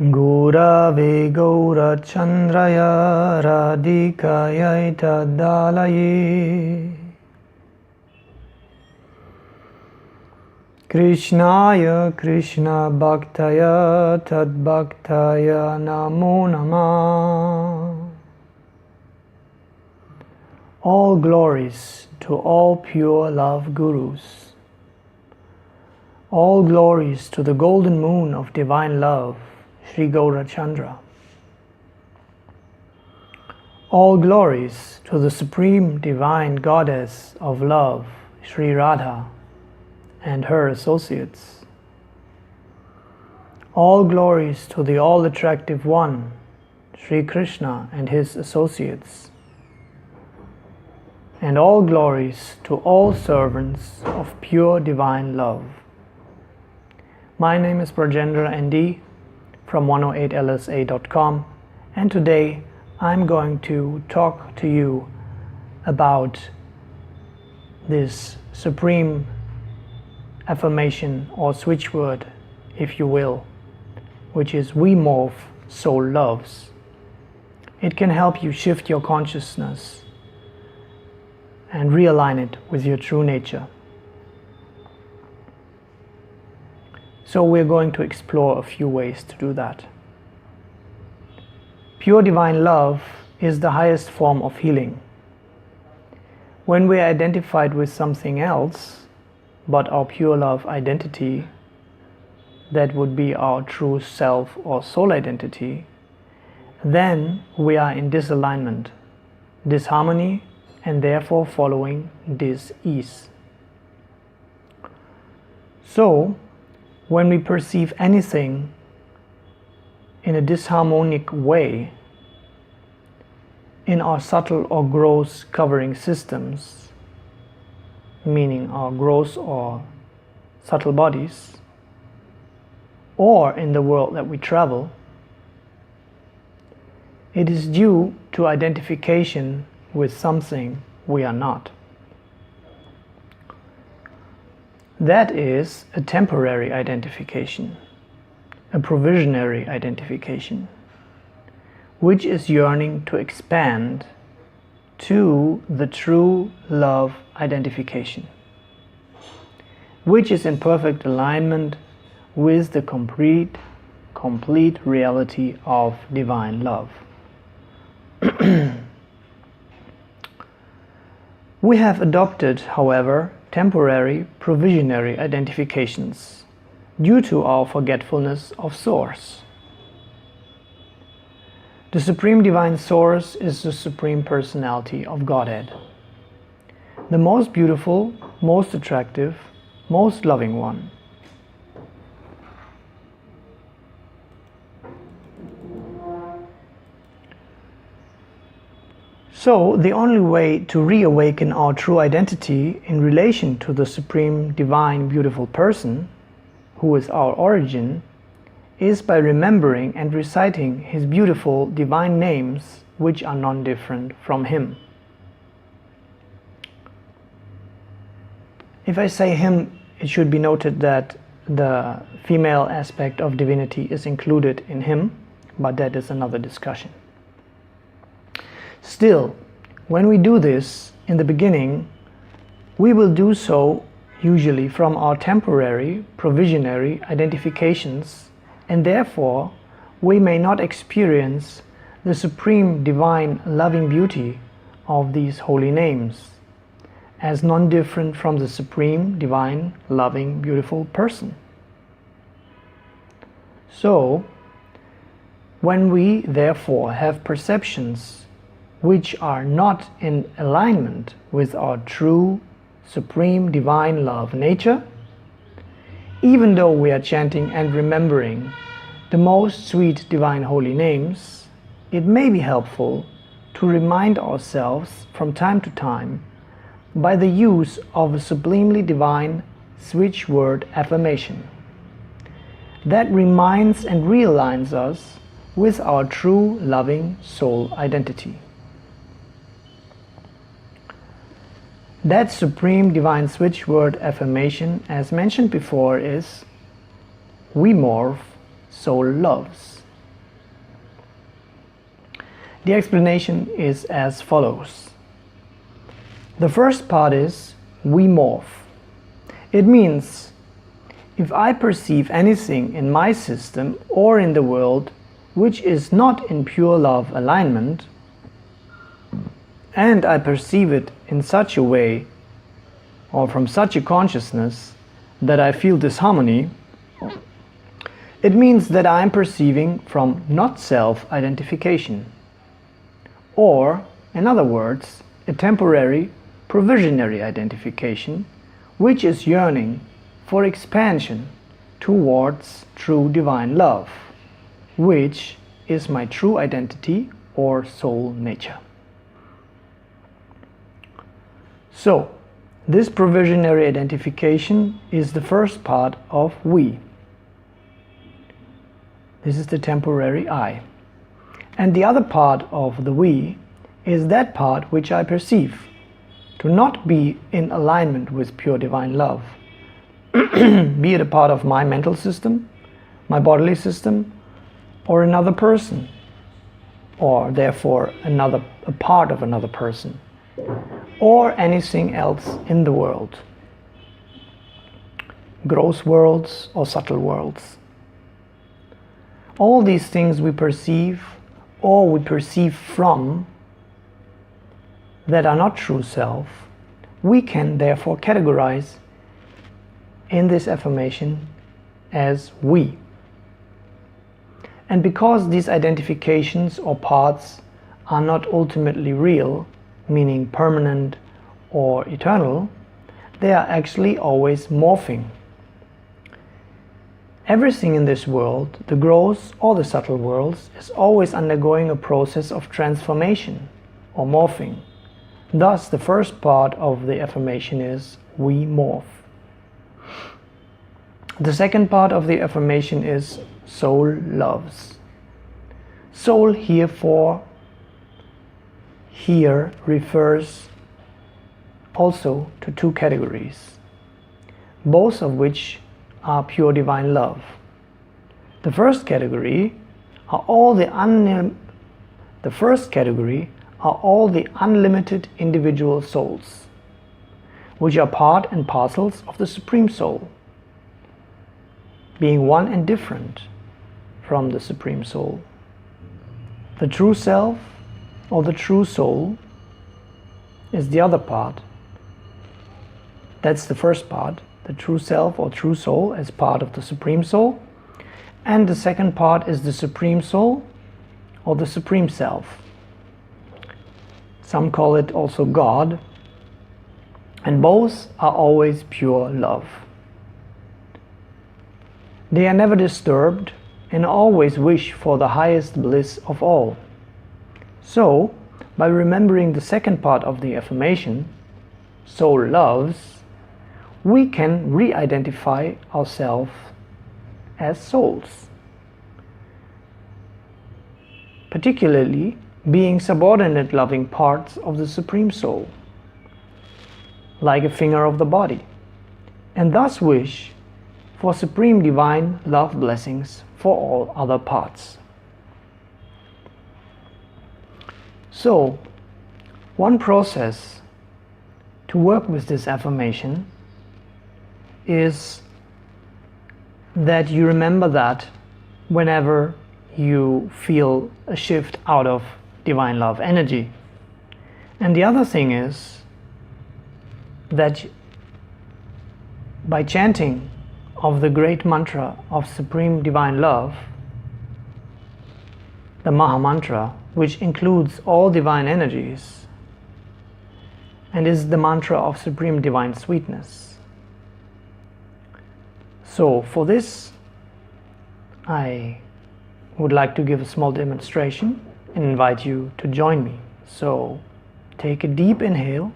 Gurave Gaurachandraya Radhikaya Tadalaye Krishnaya Krishna Bhaktaya Tadbhaktaya Namo Namah. All glories to all pure love gurus. All glories to the golden moon of divine love, Shri Gaurachandra. All glories to the supreme divine goddess of love, Shri Radha, and her associates. All glories to the all-attractive one, Shri Krishna and his associates. And all glories to all servants of pure divine love. My name is Brajendra Nd from 108lsa.com, and today I'm going to talk to you about this supreme affirmation or switch word, if you will, which is we morph, soul loves. It can help you shift your consciousness and realign it with your true nature. So we're going to explore a few ways to do that. Pure divine love is the highest form of healing. When we're identified with something else but our pure love identity, that would be our true self or soul identity, then we are in disalignment, disharmony, and therefore following dis-ease. So, when we perceive anything in a disharmonic way in our subtle or gross covering systems, meaning our gross or subtle bodies, or in the world that we travel, it is due to identification with something we are not. That is a temporary identification, a provisionary identification, which is yearning to expand to the true love identification, which is in perfect alignment with the complete reality of divine love. We have adopted, however, temporary, provisionary identifications due to our forgetfulness of Source. The Supreme Divine Source is the Supreme Personality of Godhead, the most beautiful, most attractive, most loving one. So, the only way to reawaken our true identity in relation to the Supreme Divine Beautiful Person, who is our origin, is by remembering and reciting His beautiful divine names, which are non-different from Him. If I say Him, it should be noted that the female aspect of divinity is included in Him, but that is another discussion. Still, when we do this in the beginning, we will do so usually from our temporary, provisionary identifications, and therefore we may not experience the supreme divine loving beauty of these holy names as non-different from the supreme divine loving beautiful person. So, when we therefore have perceptions which are not in alignment with our true, supreme divine love nature, even though we are chanting and remembering the most sweet divine holy names, it may be helpful to remind ourselves from time to time by the use of a sublimely divine switch word affirmation that reminds and realigns us with our true loving soul identity. That supreme divine switch word affirmation, as mentioned before, is we morph, soul loves. The explanation is as follows. The first part is we morph. It means if I perceive anything in my system or in the world which is not in pure love alignment, and I perceive it in such a way or from such a consciousness that I feel disharmony, it means that I am perceiving from not self-identification, or, in other words, a temporary, provisionary identification, which is yearning for expansion towards true divine love, which is my true identity or soul nature. So, this provisionary identification is the first part of we. This is the temporary I. And the other part of the we is that part which I perceive to not be in alignment with pure divine love, be it a part of my mental system, my bodily system, or another person, or therefore a part of another person, or anything else in the world, gross worlds or subtle worlds. All these things we perceive or we perceive from that are not true self, we can therefore categorize in this affirmation as we. And because these identifications or parts are not ultimately real, meaning permanent or eternal, they are actually always morphing. Everything in this world, the gross or the subtle worlds, is always undergoing a process of transformation or morphing. Thus, the first part of the affirmation is we morph. The second part of the affirmation is soul loves. Soul here refers also to two categories, both of which are pure divine love. The first category are all the unlimited individual souls, which are part and parcels of the Supreme Soul, being one and different from the Supreme Soul. The true self or the true soul is the other part. That's the first part, the true self or true soul as part of the Supreme Soul. And the second part is the Supreme Soul or the Supreme Self. Some call it also God, and both are always pure love. They are never disturbed and always wish for the highest bliss of all. So, by remembering the second part of the affirmation, soul loves, we can re-identify ourselves as souls, particularly being subordinate loving parts of the Supreme Soul, like a finger of the body, and thus wish for supreme divine love blessings for all other parts. So, one process to work with this affirmation is that you remember that whenever you feel a shift out of divine love energy. And the other thing is that by chanting of the great mantra of Supreme Divine Love, the Maha Mantra, which includes all divine energies and is the mantra of Supreme Divine Sweetness. So for this, I would like to give a small demonstration and invite you to join me. So take a deep inhale,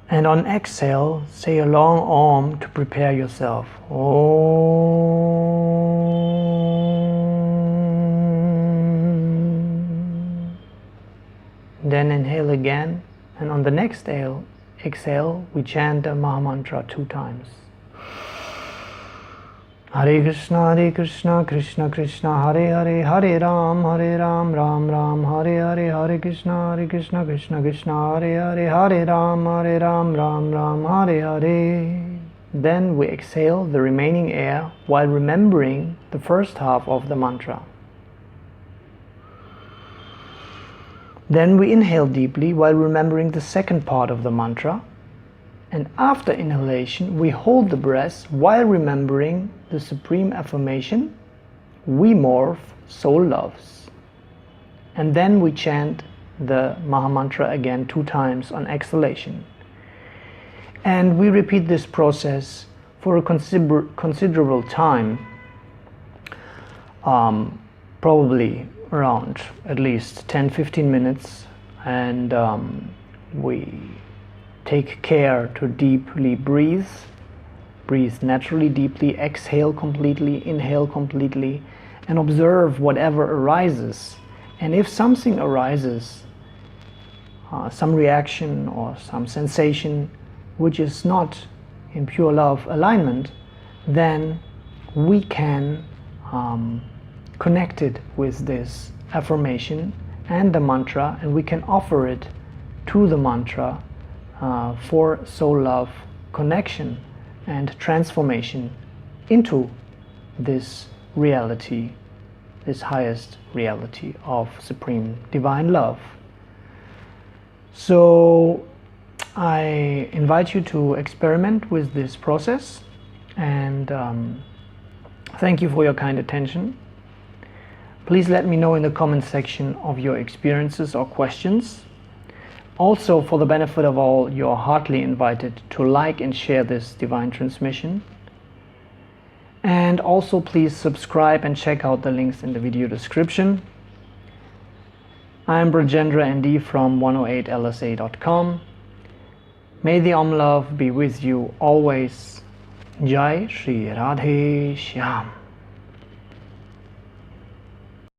and on exhale, say a long Om to prepare yourself. Om. Then inhale again, and on the next exhale, we chant the Maha Mantra 2 times. Hare Krishna, Krishna Krishna, Hare Hare, Hare Ram, Ram Ram, Hare Hare, Hare Krishna, Krishna Krishna, Hare Hare, Hare Ram, Ram Hare Hare. Then we exhale the remaining air while remembering the first half of the mantra. Then we inhale deeply while remembering the second part of the mantra. And after inhalation, we hold the breath while remembering the supreme affirmation, we morph, soul loves. And then we chant the Mahamantra again 2 times on exhalation. And we repeat this process for a considerable time, probably around at least 10-15 minutes, and we take care to deeply breathe naturally deeply, exhale completely, inhale completely, and observe whatever arises. And if something arises, some reaction or some sensation which is not in pure love alignment, then we can connect it with this affirmation and the mantra, and we can offer it to the mantra for soul love connection and transformation into this reality, this highest reality of supreme divine love. So I invite you to experiment with this process, and thank you for your kind attention. Please let me know in the comment section of your experiences or questions. Also, for the benefit of all, you are heartily invited to like and share this divine transmission. And also please subscribe and check out the links in the video description. I am Brajendra Nd from 108lsa.com. May the Om Love be with you always. Jai Shri Radhe Shyam.